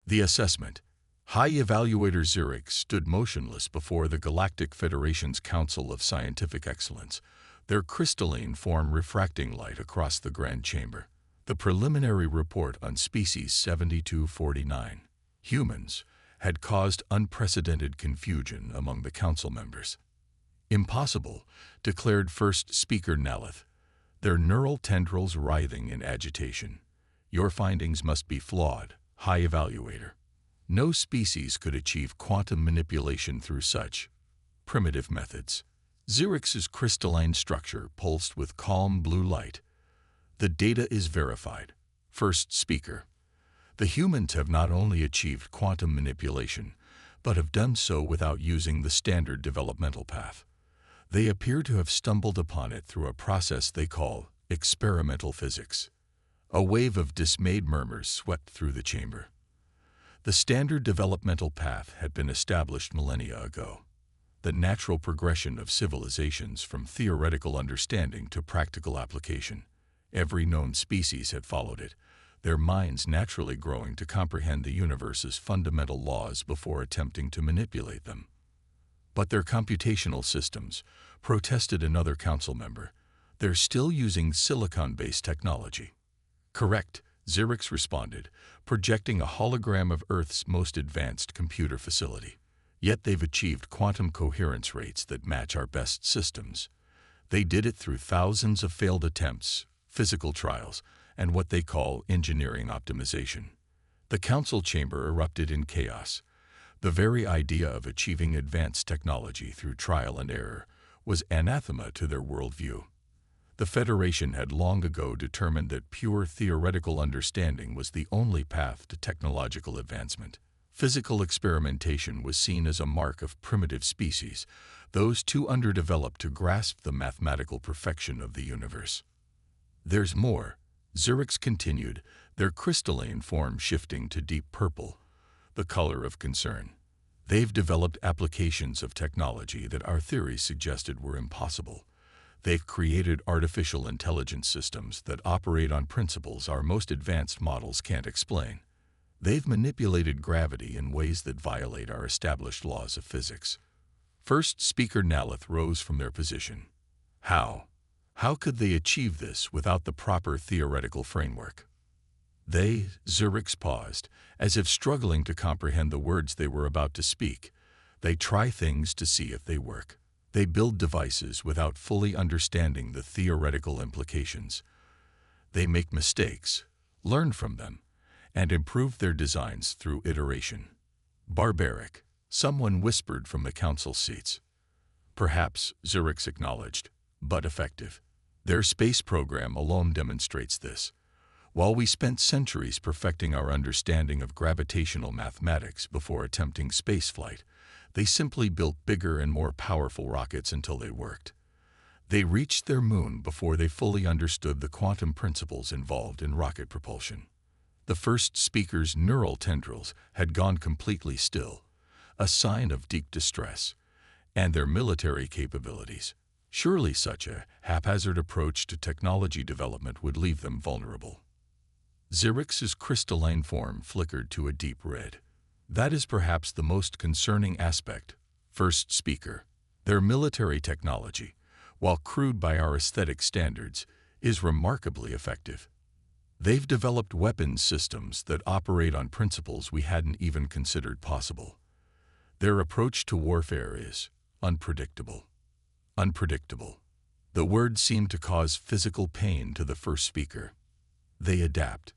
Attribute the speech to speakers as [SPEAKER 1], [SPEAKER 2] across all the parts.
[SPEAKER 1] The assessment. High Evaluator Zurich stood motionless before the Galactic Federation's Council of Scientific Excellence, their crystalline form refracting light across the Grand Chamber. The preliminary report on Species 7249, humans, had caused unprecedented confusion among the council members. Impossible, declared first speaker Naleth, their neural tendrils writhing in agitation. Your findings must be flawed, High Evaluator. No species could achieve quantum manipulation through such primitive methods. Zurich's crystalline structure pulsed with calm blue light. The data is verified. First speaker. The humans have not only achieved quantum manipulation, but have done so without using the standard developmental path. They appear to have stumbled upon it through a process they call experimental physics. A wave of dismayed murmurs swept through the chamber. The standard developmental path had been established millennia ago. The natural progression of civilizations from theoretical understanding to practical application. Every known species had followed it, their minds naturally growing to comprehend the universe's fundamental laws before attempting to manipulate them. But their computational systems, protested another council member, they're still using silicon-based technology. Correct, Zurich responded, projecting a hologram of Earth's most advanced computer facility. Yet they've achieved quantum coherence rates that match our best systems. They did it through thousands of failed attempts, physical trials, and what they call engineering optimization. The council chamber erupted in chaos. The very idea of achieving advanced technology through trial and error was anathema to their worldview. The Federation had long ago determined that pure theoretical understanding was the only path to technological advancement. Physical experimentation was seen as a mark of primitive species, those too underdeveloped to grasp the mathematical perfection of the universe. There's more, Zurich continued, their crystalline form shifting to deep purple, the color of concern. They've developed applications of technology that our theories suggested were impossible. They've created artificial intelligence systems that operate on principles our most advanced models can't explain. They've manipulated gravity in ways that violate our established laws of physics. First speaker Naleth rose from their position. How? How could they achieve this without the proper theoretical framework? Zurich paused, as if struggling to comprehend the words they were about to speak. They try things to see if they work. They build devices without fully understanding the theoretical implications. They make mistakes, learn from them, and improve their designs through iteration. Barbaric, someone whispered from the council seats. Perhaps, Zurich acknowledged, but effective. Their space program alone demonstrates this. While we spent centuries perfecting our understanding of gravitational mathematics before attempting spaceflight, they simply built bigger and more powerful rockets until they worked. They reached their moon before they fully understood the quantum principles involved in rocket propulsion. The first speaker's neural tendrils had gone completely still, a sign of deep distress, and their military capabilities. Surely such a haphazard approach to technology development would leave them vulnerable. Zurich's crystalline form flickered to a deep red. That is perhaps the most concerning aspect. First speaker. Their military technology, while crude by our aesthetic standards, is remarkably effective. They've developed weapons systems that operate on principles we hadn't even considered possible. Their approach to warfare is unpredictable. Unpredictable. The word seemed to cause physical pain to the first speaker. They adapt.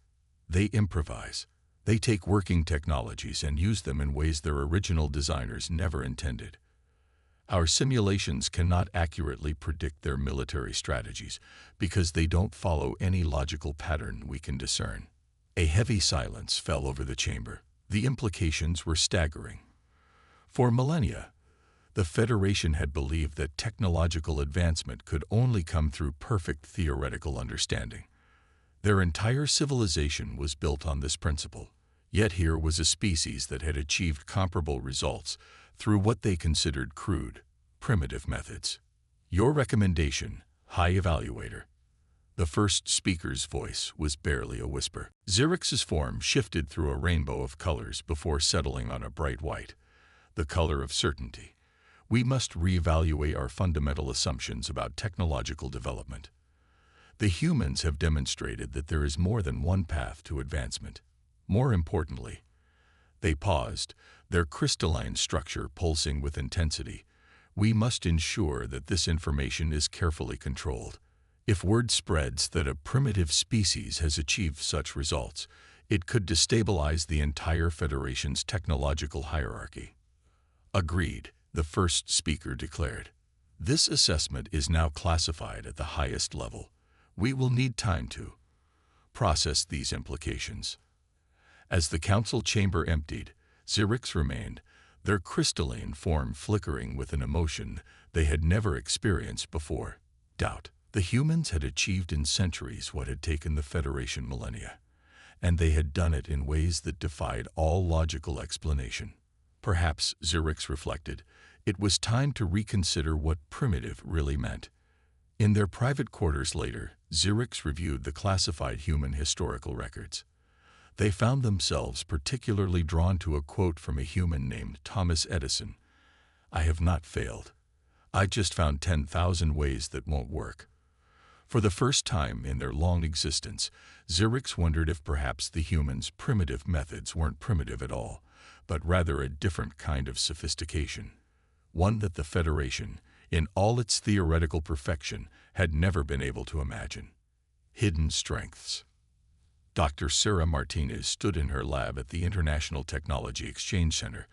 [SPEAKER 1] They improvise. They take working technologies and use them in ways their original designers never intended. Our simulations cannot accurately predict their military strategies because they don't follow any logical pattern we can discern. A heavy silence fell over the chamber. The implications were staggering. For millennia, the Federation had believed that technological advancement could only come through perfect theoretical understanding. Their entire civilization was built on this principle. Yet here was a species that had achieved comparable results through what they considered crude, primitive methods. Your recommendation, High Evaluator. The first speaker's voice was barely a whisper. Zirix's form shifted through a rainbow of colors before settling on a bright white, the color of certainty. We must reevaluate our fundamental assumptions about technological development. The humans have demonstrated that there is more than one path to advancement. More importantly, they paused, their crystalline structure pulsing with intensity. We must ensure that this information is carefully controlled. If word spreads that a primitive species has achieved such results, it could destabilize the entire Federation's technological hierarchy. Agreed, the first speaker declared. This assessment is now classified at the highest level. We will need time to process these implications. As the council chamber emptied, Zirix remained, their crystalline form flickering with an emotion they had never experienced before: doubt. The humans had achieved in centuries what had taken the Federation millennia, and they had done it in ways that defied all logical explanation. Perhaps, Zirix reflected, it was time to reconsider what primitive really meant. In their private quarters later, Zirix reviewed the classified human historical records. They found themselves particularly drawn to a quote from a human named Thomas Edison. "I have not failed. I just found 10,000 ways that won't work." For the first time in their long existence, Zirix wondered if perhaps the humans' primitive methods weren't primitive at all, but rather a different kind of sophistication, one that the Federation, in all its theoretical perfection, had never been able to imagine. Hidden strengths. Dr. Sarah Martinez stood in her lab at the International Technology Exchange Center,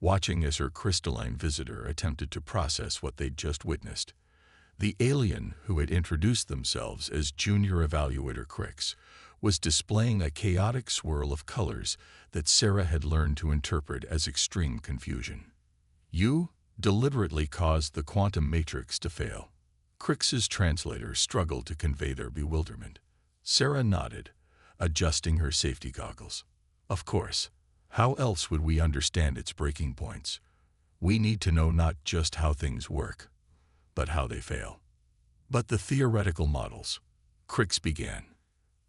[SPEAKER 1] watching as her crystalline visitor attempted to process what they'd just witnessed. The alien, who had introduced themselves as Junior Evaluator Crix, was displaying a chaotic swirl of colors that Sarah had learned to interpret as extreme confusion. "You deliberately caused the quantum matrix to fail." Crix's translator struggled to convey their bewilderment. Sarah nodded, adjusting her safety goggles. "Of course. How else would we understand its breaking points? We need to know not just how things work, but how they fail." "But the theoretical models," Crix began.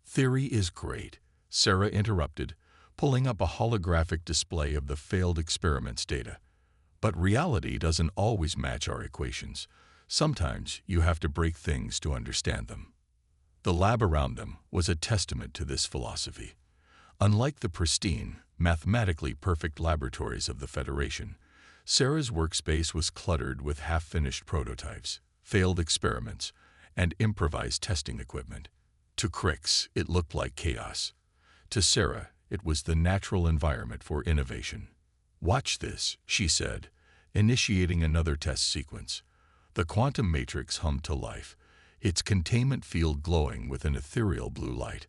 [SPEAKER 1] "Theory is great," Sarah interrupted, pulling up a holographic display of the failed experiment's data. "But reality doesn't always match our equations. Sometimes you have to break things to understand them." The lab around them was a testament to this philosophy. Unlike the pristine, mathematically perfect laboratories of the Federation, Sarah's workspace was cluttered with half-finished prototypes, failed experiments, and improvised testing equipment. To Crix, it looked like chaos. To Sarah, it was the natural environment for innovation. "Watch this," she said, initiating another test sequence. The quantum matrix hummed to life, its containment field glowing with an ethereal blue light.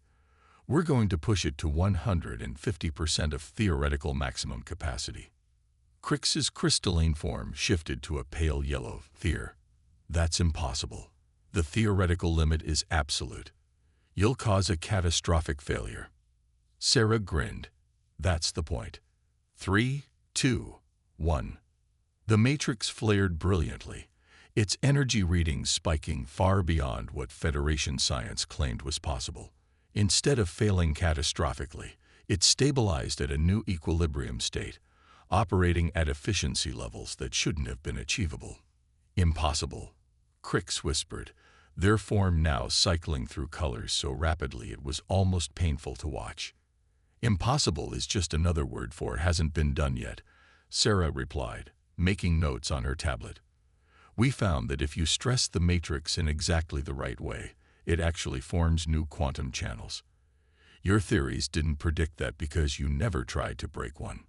[SPEAKER 1] "We're going to push it to 150% of theoretical maximum capacity." Crix's crystalline form shifted to a pale yellow. "That's impossible. The theoretical limit is absolute. You'll cause a catastrophic failure." Sarah grinned. "That's the point." 3, 2, 1. The matrix flared brilliantly, its energy readings spiking far beyond what Federation science claimed was possible. Instead of failing catastrophically, it stabilized at a new equilibrium state, operating at efficiency levels that shouldn't have been achievable. "Impossible," Crix whispered, their form now cycling through colors so rapidly it was almost painful to watch. "Impossible is just another word for hasn't been done yet," Sarah replied, making notes on her tablet. "We found that if you stress the matrix in exactly the right way, it actually forms new quantum channels. Your theories didn't predict that because you never tried to break one."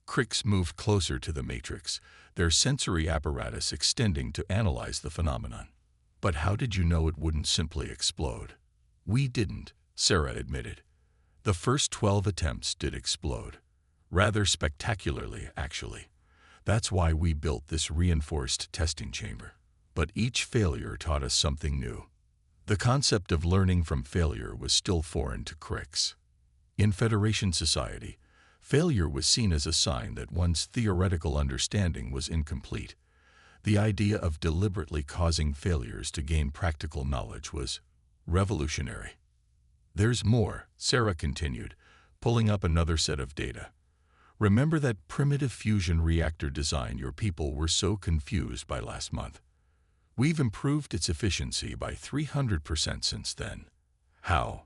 [SPEAKER 1] Crix moved closer to the matrix, their sensory apparatus extending to analyze the phenomenon. "But how did you know it wouldn't simply explode?" "We didn't," Sarah admitted. "The first 12 attempts did explode. Rather spectacularly, actually. That's why we built this reinforced testing chamber. But each failure taught us something new." The concept of learning from failure was still foreign to Crix. In Federation society, failure was seen as a sign that one's theoretical understanding was incomplete. The idea of deliberately causing failures to gain practical knowledge was Revolutionary. There's more, Sarah continued, pulling up another set of data. Remember that primitive fusion reactor design your people were so confused by last month? We've improved its efficiency by 300% since then. How?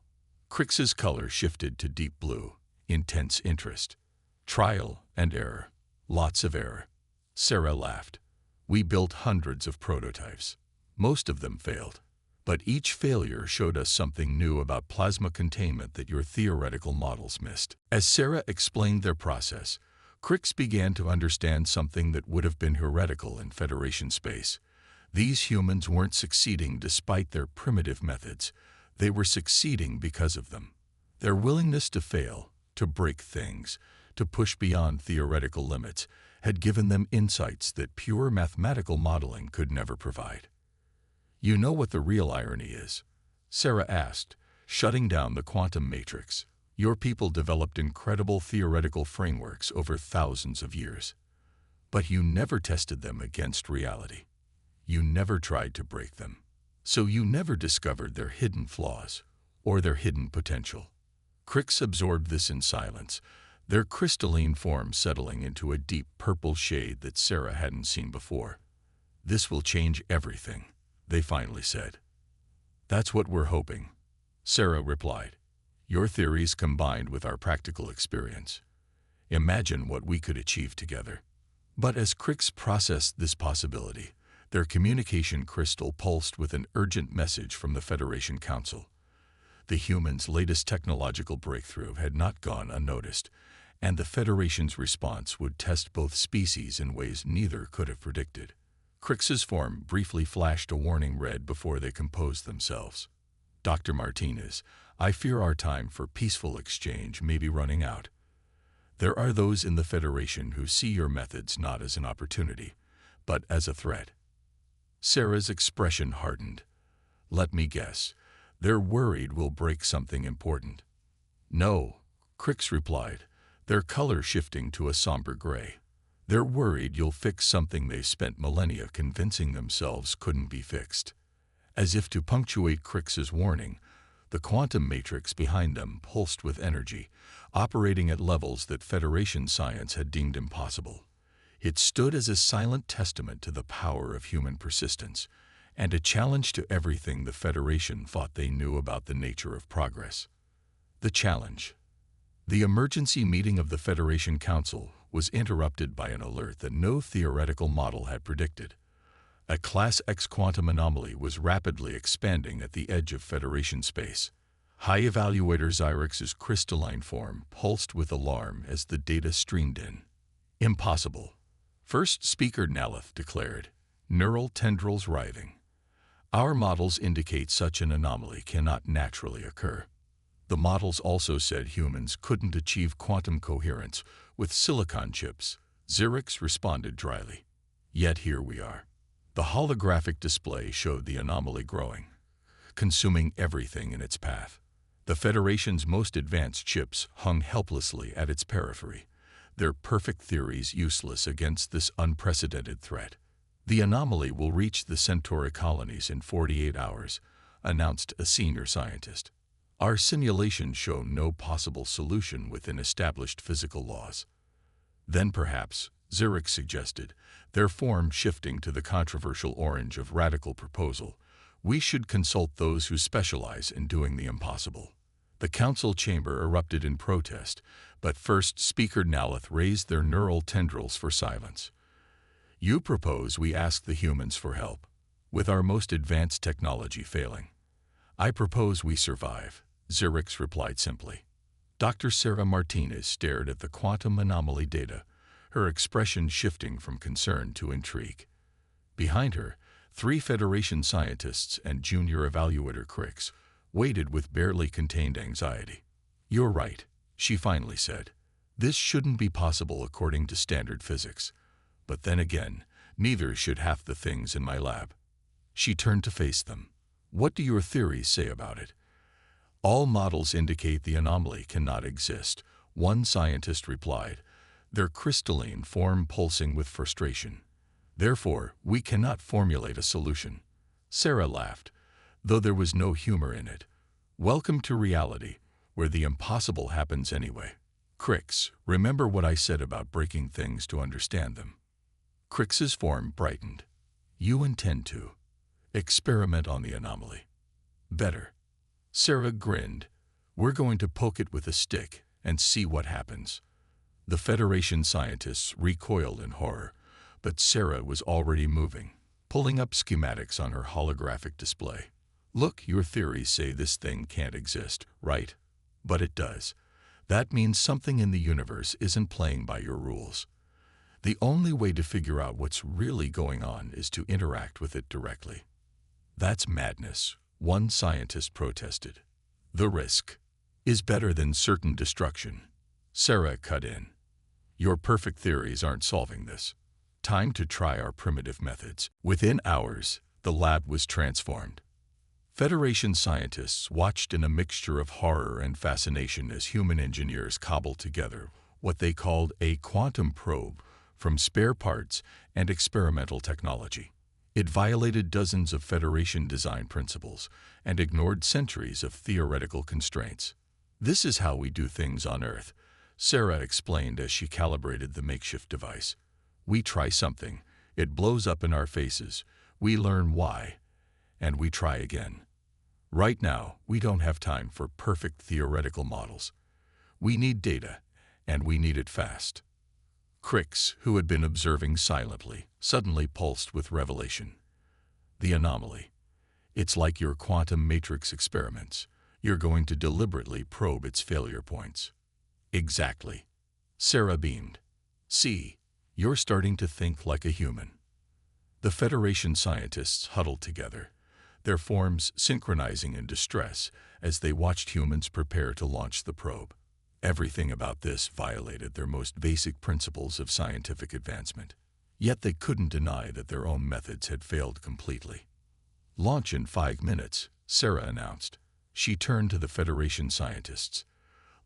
[SPEAKER 1] Crix's color shifted to deep blue. Intense interest. Trial and error. Lots of error. Sarah laughed. We built hundreds of prototypes. Most of them failed. But each failure showed us something new about plasma containment that your theoretical models missed. As Sarah explained their process, Crix began to understand something that would have been heretical in Federation space. These humans weren't succeeding despite their primitive methods. They were succeeding because of them. Their willingness to fail, to break things, to push beyond theoretical limits, had given them insights that pure mathematical modeling could never provide. You know what the real irony is? Sarah asked, shutting down the quantum matrix. Your people developed incredible theoretical frameworks over thousands of years. But you never tested them against reality. You never tried to break them. So you never discovered their hidden flaws or their hidden potential. Crix absorbed this in silence, their crystalline form settling into a deep purple shade that Sarah hadn't seen before. This will change everything, they finally said. That's what we're hoping, Sarah replied. Your theories combined with our practical experience. Imagine what we could achieve together. But as Crix processed this possibility, their communication crystal pulsed with an urgent message from the Federation Council. The humans' latest technological breakthrough had not gone unnoticed, and the Federation's response would test both species in ways neither could have predicted. Crix's form briefly flashed a warning red before they composed themselves. Dr. Martinez, I fear our time for peaceful exchange may be running out. There are those in the Federation who see your methods not as an opportunity, but as a threat. Sarah's expression hardened. Let me guess, they're worried we'll break something important. No, Crix replied, their color shifting to a somber gray. They're worried you'll fix something they spent millennia convincing themselves couldn't be fixed. As if to punctuate Crix's warning, the quantum matrix behind them pulsed with energy, operating at levels that Federation science had deemed impossible. It stood as a silent testament to the power of human persistence, and a challenge to everything the Federation thought they knew about the nature of progress. The challenge. The emergency meeting of the Federation Council was interrupted by an alert that no theoretical model had predicted. A Class X quantum anomaly was rapidly expanding at the edge of Federation space. High Evaluator Xyrix's crystalline form pulsed with alarm as the data streamed in. Impossible. First Speaker Naleth declared, neural tendrils writhing. Our models indicate such an anomaly cannot naturally occur. The models also said humans couldn't achieve quantum coherence with silicon chips. Xyrix responded dryly. Yet here we are. The holographic display showed the anomaly growing, consuming everything in its path. The Federation's most advanced chips hung helplessly at its periphery, their perfect theories useless against this unprecedented threat. The anomaly will reach the Centauri colonies in 48 hours, announced a senior scientist. Our simulations show no possible solution within established physical laws. Then perhaps, Xyrix suggested, their form shifting to the controversial orange of radical proposal, we should consult those who specialize in doing the impossible. The council chamber erupted in protest, but First Speaker Naleth raised their neural tendrils for silence. You propose we ask the humans for help, with our most advanced technology failing. I propose we survive, Xyrix replied simply. Dr. Sarah Martinez stared at the quantum anomaly data, her expression shifting from concern to intrigue. Behind her, 3 Federation scientists and junior evaluator Crix waited with barely contained anxiety. You're right, she finally said. This shouldn't be possible according to standard physics. But then again, neither should half the things in my lab. She turned to face them. What do your theories say about it? All models indicate the anomaly cannot exist, one scientist replied, their crystalline form pulsing with frustration. Therefore, we cannot formulate a solution. Sarah laughed. though there was no humor in it. Welcome to reality, where the impossible happens anyway. Crix, remember what I said about breaking things to understand them? Crix's form brightened. You intend to experiment on the anomaly. Better. Sarah grinned. We're going to poke it with a stick and see what happens. The Federation scientists recoiled in horror, but Sarah was already moving, pulling up schematics on her holographic display. Look, your theories say this thing can't exist, right? But it does. That means something in the universe isn't playing by your rules. The only way to figure out what's really going on is to interact with it directly. That's madness, one scientist protested. The risk is better than certain destruction. Sarah cut in. Your perfect theories aren't solving this. Time to try our primitive methods. Within hours, the lab was transformed. Federation scientists watched in a mixture of horror and fascination as human engineers cobbled together what they called a quantum probe from spare parts and experimental technology. It violated dozens of Federation design principles and ignored centuries of theoretical constraints. This is how we do things on Earth, Sarah explained as she calibrated the makeshift device. We try something, it blows up in our faces, we learn why, and we try again. Right now, we don't have time for perfect theoretical models. We need data, and we need it fast. Crix, who had been observing silently, suddenly pulsed with revelation. The anomaly. It's like your quantum matrix experiments. You're going to deliberately probe its failure points. Exactly. Sarah beamed. See, you're starting to think like a human. The Federation scientists huddled together, their forms synchronizing in distress as they watched humans prepare to launch the probe. Everything about this violated their most basic principles of scientific advancement. Yet they couldn't deny that their own methods had failed completely. Launch in 5 minutes, Sarah announced. She turned to the Federation scientists.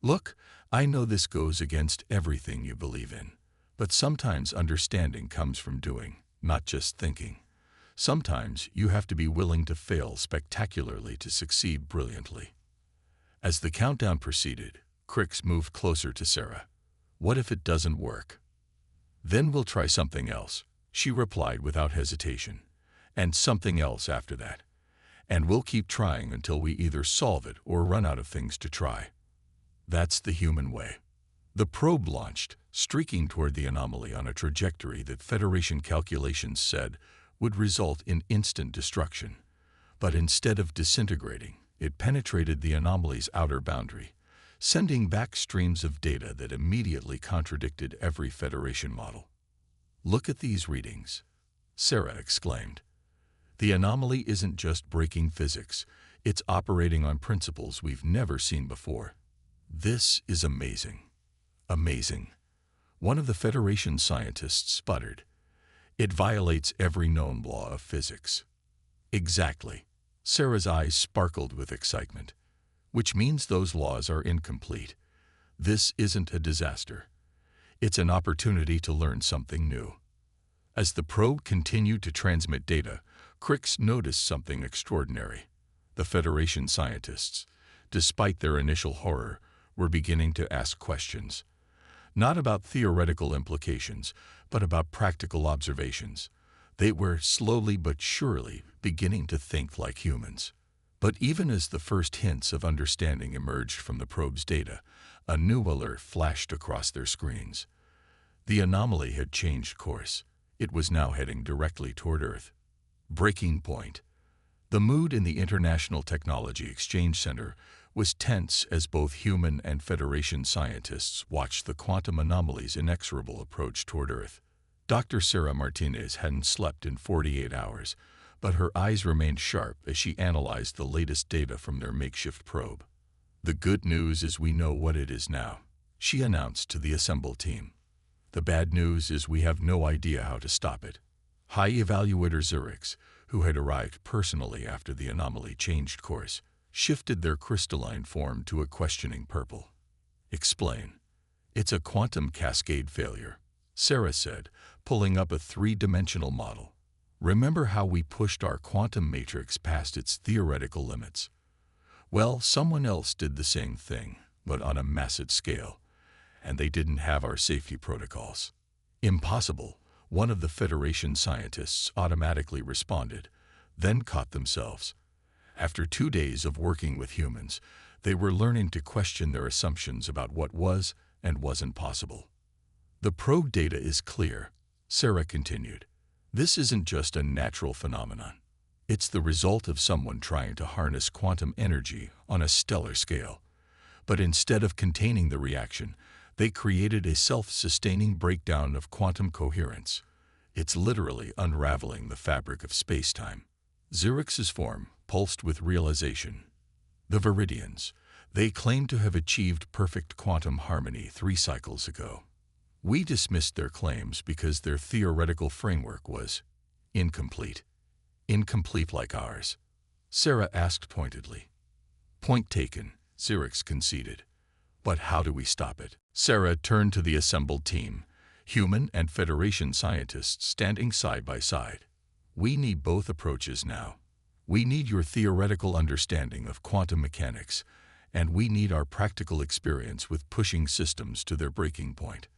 [SPEAKER 1] Look, I know this goes against everything you believe in, but sometimes understanding comes from doing, not just thinking. Sometimes you have to be willing to fail spectacularly to succeed brilliantly. As the countdown proceeded, Crix moved closer to Sarah. What if it doesn't work? Then we'll try something else, she replied without hesitation. And something else after that. And we'll keep trying until we either solve it or run out of things to try. That's the human way. The probe launched, streaking toward the anomaly on a trajectory that Federation calculations said would result in instant destruction. But instead of disintegrating, it penetrated the anomaly's outer boundary, sending back streams of data that immediately contradicted every Federation model. Look at these readings, Sarah exclaimed. The anomaly isn't just breaking physics, it's operating on principles we've never seen before. This is amazing. Amazing. One of the Federation scientists sputtered. It violates every known law of physics. Exactly. Sarah's eyes sparkled with excitement. Which means those laws are incomplete. This isn't a disaster. It's an opportunity to learn something new. As the probe continued to transmit data, Crix noticed something extraordinary. The Federation scientists, despite their initial horror, were beginning to ask questions. Not about theoretical implications, but about practical observations. They were slowly but surely beginning to think like humans. But even as the first hints of understanding emerged from the probe's data, a new alert flashed across their screens. The anomaly had changed course. It was now heading directly toward Earth. Breaking point. The mood in the International Technology Exchange Center was tense as both human and Federation scientists watched the quantum anomaly's inexorable approach toward Earth. Dr. Sarah Martinez hadn't slept in 48 hours, but her eyes remained sharp as she analyzed the latest data from their makeshift probe. The good news is we know what it is now, she announced to the assembled team. The bad news is we have no idea how to stop it. High Evaluator Zurichs, who had arrived personally after the anomaly changed course, shifted their crystalline form to a questioning purple. Explain. It's a quantum cascade failure, Sarah said, pulling up a 3-dimensional model. Remember how we pushed our quantum matrix past its theoretical limits? Well, someone else did the same thing, but on a massive scale, and they didn't have our safety protocols. Impossible, one of the Federation scientists automatically responded, then caught themselves. After 2 days of working with humans, they were learning to question their assumptions about what was and wasn't possible. The probe data is clear, Sarah continued. This isn't just a natural phenomenon. It's the result of someone trying to harness quantum energy on a stellar scale. But instead of containing the reaction, they created a self-sustaining breakdown of quantum coherence. It's literally unraveling the fabric of space-time. Zirich's form pulsed with realization. The Viridians, they claim to have achieved perfect quantum harmony 3 cycles ago. We dismissed their claims because their theoretical framework was incomplete. Incomplete like ours. Sarah asked pointedly. Point taken, Zirix conceded. But how do we stop it? Sarah turned to the assembled team, human and Federation scientists standing side by side. We need both approaches now. We need your theoretical understanding of quantum mechanics, and we need our practical experience with pushing systems to their breaking point.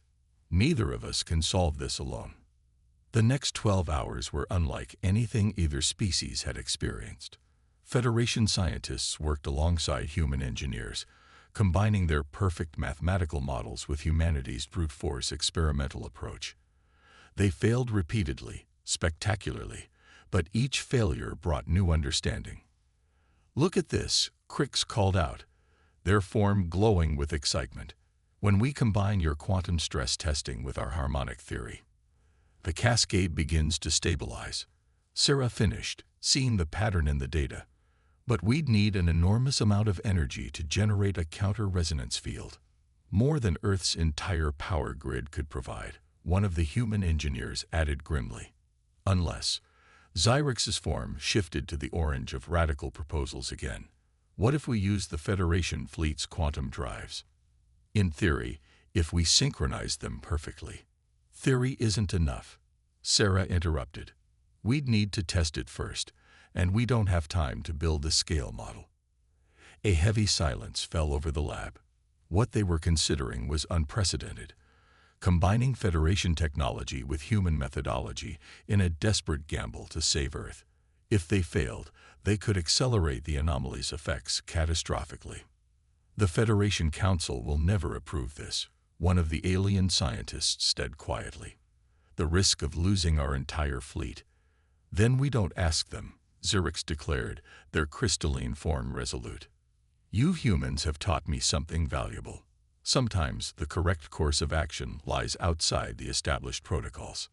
[SPEAKER 1] Neither of us can solve this alone. The next 12 hours were unlike anything either species had experienced. Federation scientists worked alongside human engineers, combining their perfect mathematical models with humanity's brute force experimental approach. They failed repeatedly, spectacularly, but each failure brought new understanding. Look at this, Crix called out, their form glowing with excitement. When we combine your quantum stress testing with our harmonic theory, the cascade begins to stabilize. Sarah finished, seeing the pattern in the data. But we'd need an enormous amount of energy to generate a counter-resonance field. More than Earth's entire power grid could provide, one of the human engineers added grimly. Unless Zyrix's form shifted to the orange of radical proposals again. What if we use the Federation fleet's quantum drives? In theory, if we synchronize them perfectly. Theory isn't enough, Sarah interrupted. We'd need to test it first, and we don't have time to build a scale model. A heavy silence fell over the lab. What they were considering was unprecedented, combining Federation technology with human methodology in a desperate gamble to save Earth. If they failed, they could accelerate the anomaly's effects catastrophically. The Federation Council will never approve this, one of the alien scientists said quietly. The risk of losing our entire fleet. Then we don't ask them, Zirix declared, their crystalline form resolute. You humans have taught me something valuable. Sometimes the correct course of action lies outside the established protocols.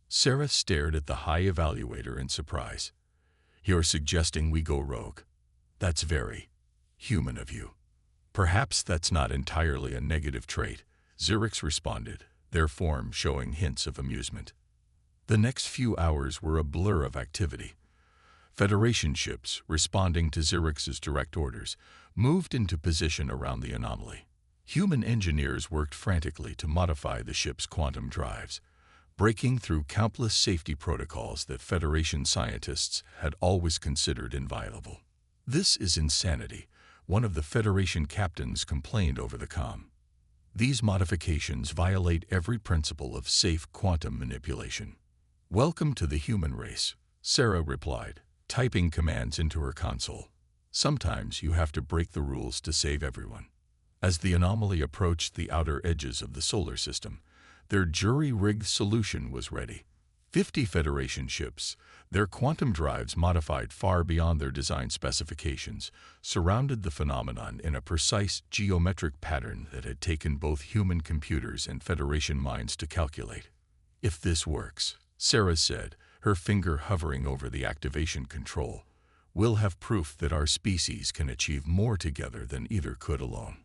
[SPEAKER 1] Sarah stared at the high evaluator in surprise. You're suggesting we go rogue? That's very human of you. Perhaps that's not entirely a negative trait, Zirix responded, their form showing hints of amusement. The next few hours were a blur of activity. Federation ships, responding to Zirix's direct orders, moved into position around the anomaly. Human engineers worked frantically to modify the ship's quantum drives, breaking through countless safety protocols that Federation scientists had always considered inviolable. This is insanity, one of the Federation captains complained over the comm. These modifications violate every principle of safe quantum manipulation. Welcome to the human race, Sarah replied, typing commands into her console. Sometimes you have to break the rules to save everyone. As the anomaly approached the outer edges of the solar system, their jury-rigged solution was ready. 50 Federation ships, their quantum drives modified far beyond their design specifications, surrounded the phenomenon in a precise geometric pattern that had taken both human computers and Federation minds to calculate. If this works, Sarah said, her finger hovering over the activation control, we'll have proof that our species can achieve more together than either could alone.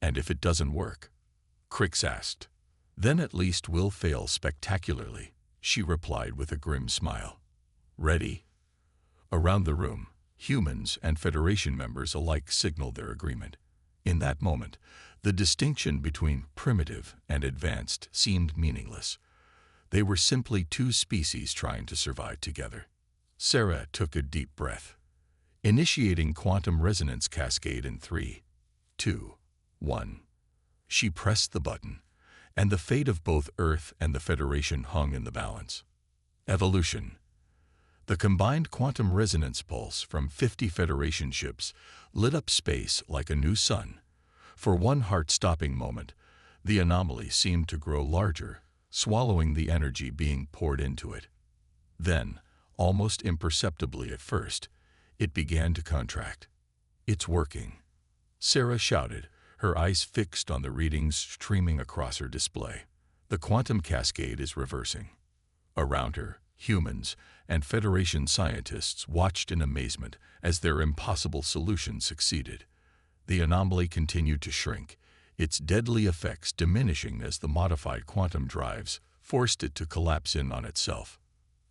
[SPEAKER 1] And if it doesn't work? Crix asked. Then at least we'll fail spectacularly, she replied with a grim smile. Ready? Around the room, humans and Federation members alike signaled their agreement. In that moment, the distinction between primitive and advanced seemed meaningless. They were simply two species trying to survive together. Sarah took a deep breath, initiating quantum resonance cascade in 3, 2, 1. She pressed the button, and the fate of both Earth and the Federation hung in the balance. Evolution. The combined quantum resonance pulse from 50 Federation ships lit up space like a new sun. For one heart-stopping moment, the anomaly seemed to grow larger, swallowing the energy being poured into it. Then, almost imperceptibly at first, it began to contract. "It's working," Sarah shouted, her eyes fixed on the readings streaming across her display. The quantum cascade is reversing. Around her, humans and Federation scientists watched in amazement as their impossible solution succeeded. The anomaly continued to shrink, its deadly effects diminishing as the modified quantum drives forced it to collapse in on itself.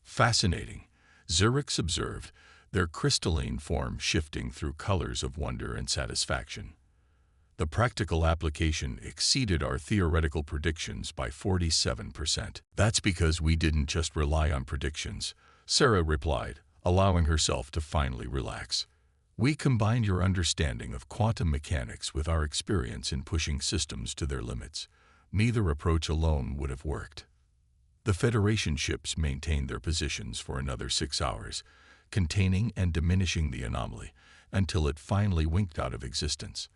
[SPEAKER 1] "Fascinating," Zurich observed, their crystalline form shifting through colors of wonder and satisfaction. "The practical application exceeded our theoretical predictions by 47%. "That's because we didn't just rely on predictions," Sarah replied, allowing herself to finally relax. "We combined your understanding of quantum mechanics with our experience in pushing systems to their limits. Neither approach alone would have worked." The Federation ships maintained their positions for another 6 hours, containing and diminishing the anomaly until it finally winked out of existence.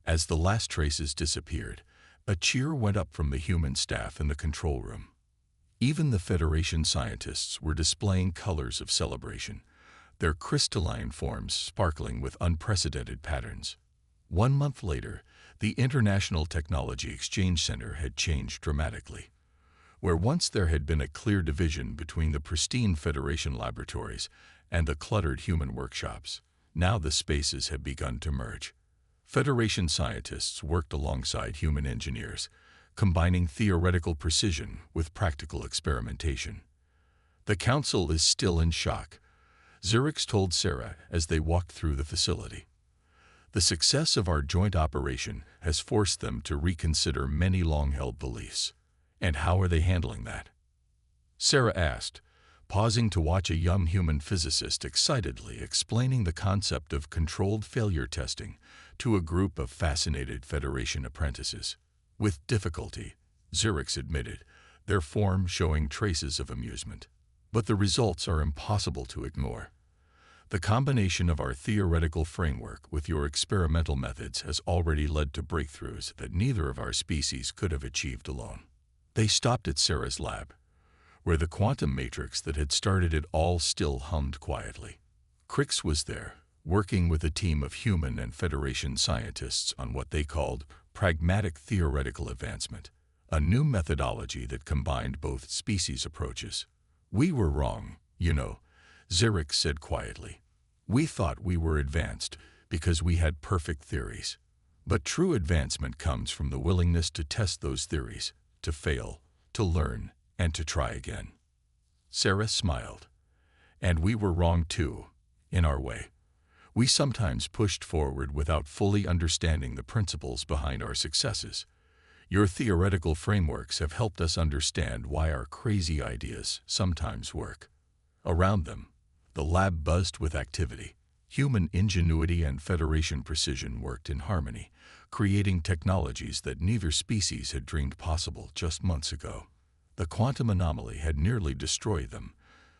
[SPEAKER 1] As the last traces disappeared, a cheer went up from the human staff in the control room. Even the Federation scientists were displaying colors of celebration, their crystalline forms sparkling with unprecedented patterns. 1 month later, the International Technology Exchange Center had changed dramatically. Where once there had been a clear division between the pristine Federation laboratories and the cluttered human workshops, now the spaces had begun to merge. Federation scientists worked alongside human engineers, combining theoretical precision with practical experimentation. "The Council is still in shock," Zurich told Sarah as they walked through the facility. "The success of our joint operation has forced them to reconsider many long-held beliefs." "And how are they handling that?" Sarah asked, pausing to watch a young human physicist excitedly explaining the concept of controlled failure testing to a group of fascinated Federation apprentices. "With difficulty," Zurich admitted, their form showing traces of amusement. "But the results are impossible to ignore. The combination of our theoretical framework with your experimental methods has already led to breakthroughs that neither of our species could have achieved alone." They stopped at Sarah's lab, where the quantum matrix that had started it all still hummed quietly. Crix was there, working with a team of human and Federation scientists on what they called pragmatic theoretical advancement, a new methodology that combined both species approaches. "We were wrong, you know," Zurich said quietly. "We thought we were advanced because we had perfect theories. But true advancement comes from the willingness to test those theories, to fail, to learn, and to try again." Sarah smiled. "And we were wrong too, in our way. We sometimes pushed forward without fully understanding the principles behind our successes. Your theoretical frameworks have helped us understand why our crazy ideas sometimes work." Around them, the lab buzzed with activity. Human ingenuity and Federation precision worked in harmony, creating technologies that neither species had dreamed possible just months ago. The quantum anomaly had nearly destroyed them,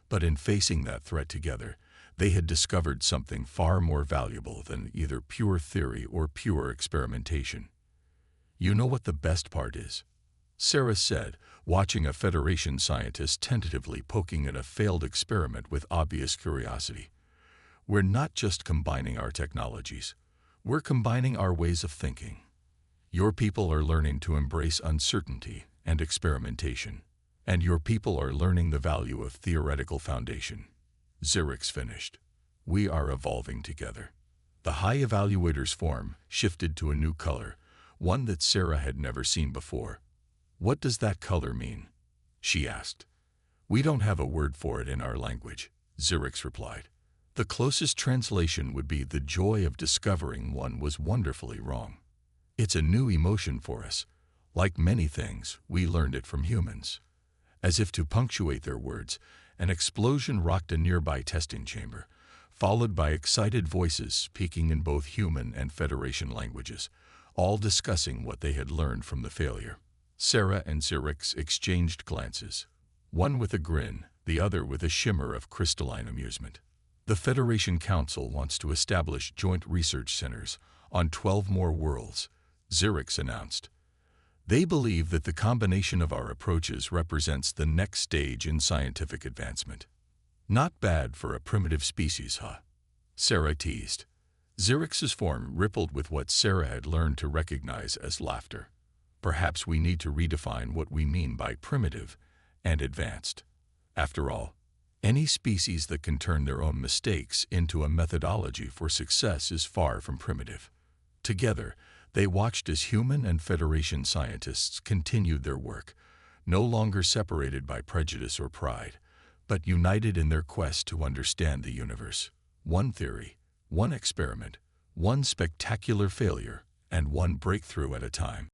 [SPEAKER 1] but in facing that threat together, they had discovered something far more valuable than either pure theory or pure experimentation. "You know what the best part is?" Sarah said, watching a Federation scientist tentatively poking at a failed experiment with obvious curiosity. "We're not just combining our technologies. We're combining our ways of thinking. Your people are learning to embrace uncertainty and experimentation, and your people are learning the value of theoretical foundation." Zurich's finished. "We are evolving together." The high evaluator's form shifted to a new color, one that Sarah had never seen before. "What does that color mean?" she asked. "We don't have a word for it in our language," Zurich replied. "The closest translation would be the joy of discovering one was wonderfully wrong. It's a new emotion for us. Like many things, we learned it from humans." As if to punctuate their words, an explosion rocked a nearby testing chamber, followed by excited voices speaking in both human and Federation languages, all discussing what they had learned from the failure. Sarah and Zerix exchanged glances, one with a grin, the other with a shimmer of crystalline amusement. The Federation Council wants to establish joint research centers on 12 more worlds, Zerix announced. They believe that the combination of our approaches represents the next stage in scientific advancement. Not bad for a primitive species, huh? Sarah teased. Zerix's form rippled with what Sarah had learned to recognize as laughter. Perhaps we need to redefine what we mean by primitive and advanced. After all, any species that can turn their own mistakes into a methodology for success is far from primitive. Together, they watched as human and Federation scientists continued their work, no longer separated by prejudice or pride, but united in their quest to understand the universe. One theory, one experiment, one spectacular failure, and one breakthrough at a time.